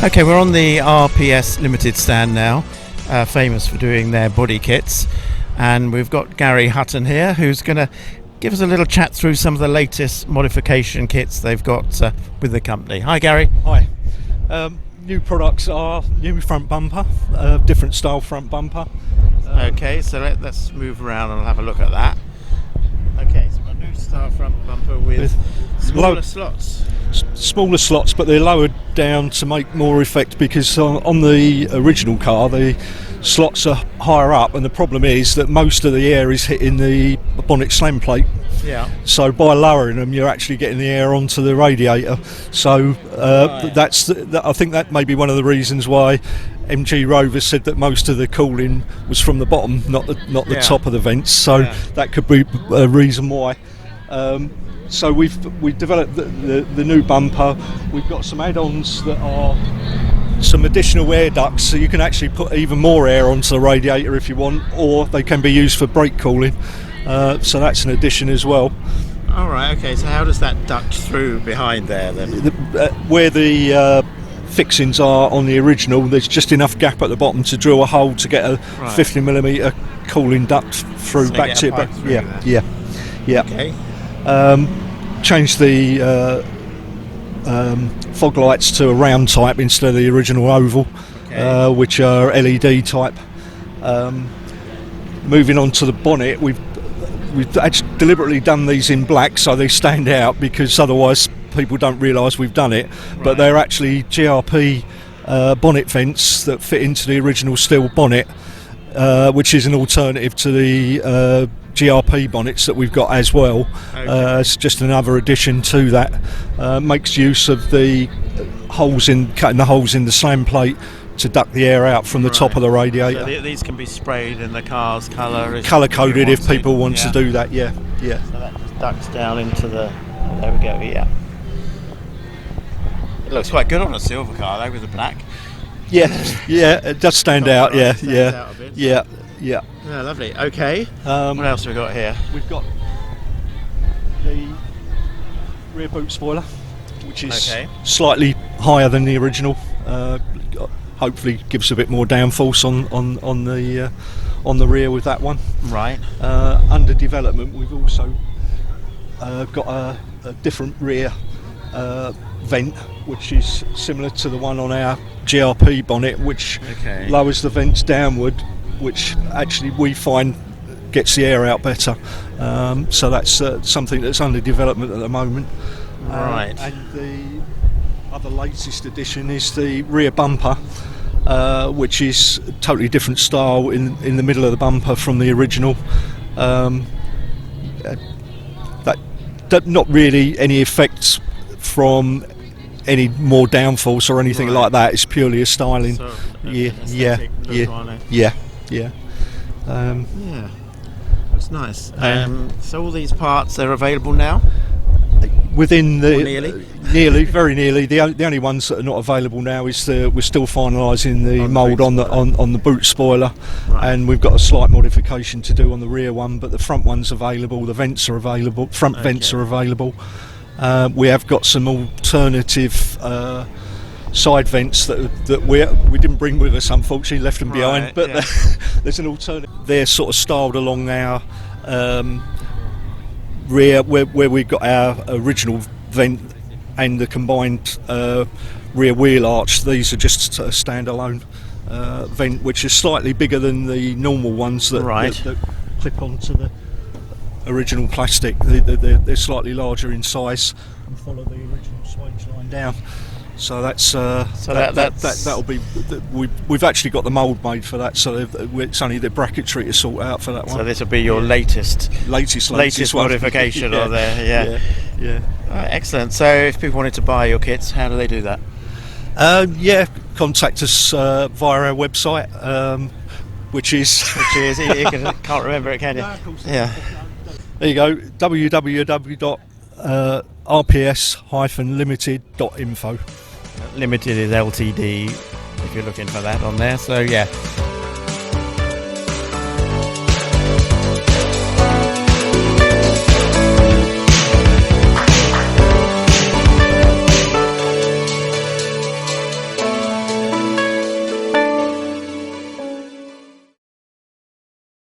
Okay, we're on the RPS Limited stand now, famous for doing their body kits, and we've got Gary Hutton here, who's going to give us a little chat through some of the latest modification kits they've got with the company. Hi Gary. Hi. New products are new front bumper, different style front bumper. Okay, so let's move around and have a look at that. Okay, so we've got a new style front bumper with smaller slots. Smaller slots, but they're lowered down to make more effect, because on the original car the slots are higher up, and the problem is that most of the air is hitting the bonnet slam plate. Yeah. So by lowering them, you're actually getting the air onto the radiator. So right. I think that may be one of the reasons why MGLive has said that most of the cooling was from the bottom, not the top of the vents. So that could be a reason why. So we've developed the new bumper. We've got some add-ons that are some additional air ducts, so you can actually put even more air onto the radiator if you want, or they can be used for brake cooling. So that's an addition as well. All right. Okay. So how does that duct through behind there then? Where the fixings are on the original, there's just enough gap at the bottom to drill a hole to get a 50mm cooling duct through so back to it. Yeah. Okay. Changed the fog lights to a round type instead of the original oval, which are LED type. Moving on to the bonnet, we've actually deliberately done these in black so they stand out, because otherwise people don't realise we've done it. But they're actually GRP bonnet vents that fit into the original steel bonnet, which is an alternative to the GRP bonnets that we've got as well. It's just another addition to that. Makes use of the cutting the holes in the slam plate to duct the air out from the top of the radiator. So these can be sprayed in the car's colour coded if people want to do that. Yeah. So that just ducts down into the. There we go. Yeah. It looks quite good on a silver car though, with the black. Yeah, it does stand out. Out a bit. Yeah. Yeah, lovely. Okay. What else have we got here? We've got the rear boot spoiler, which is slightly higher than the original. Hopefully, gives a bit more downforce on the rear with that one. Right. Under development, we've also got a different rear vent, which is similar to the one on our GRP bonnet, which lowers the vents downward, which actually we find gets the air out better. So that's something that's under development at the moment. Right. And the other latest addition is the rear bumper, which is a totally different style in the middle of the bumper from the original. That not really any effects from any more downforce or anything like that. It's purely a styling. So, Yeah. That's nice. So all these parts are available now? Within nearly, very nearly. The only ones that are not available now is we're still finalising the mould on the boot spoiler, and we've got a slight modification to do on the rear one. But the front one's available. The vents are available. Front vents are available. We have got some alternative side vents that we didn't bring with us, unfortunately, left them behind. But there's an alternative. They're sort of styled along our rear, where we've got our original vent and the combined rear wheel arch. These are just a standalone vent, which is slightly bigger than the normal ones that clip onto the original plastic. They're slightly larger in size and follow the original swage line down. So that'll be. We've actually got the mould made for that. So it's only the bracketry to sort out for that one. So this will be your latest modification on there. Yeah. Excellent. So if people wanted to buy your kits, how do they do that? Contact us via our website, which is you can't remember it, can you? No, of course not. Yeah. There you go. www.rps-limited.info. Limited is Ltd if you're looking for that on there. So yeah.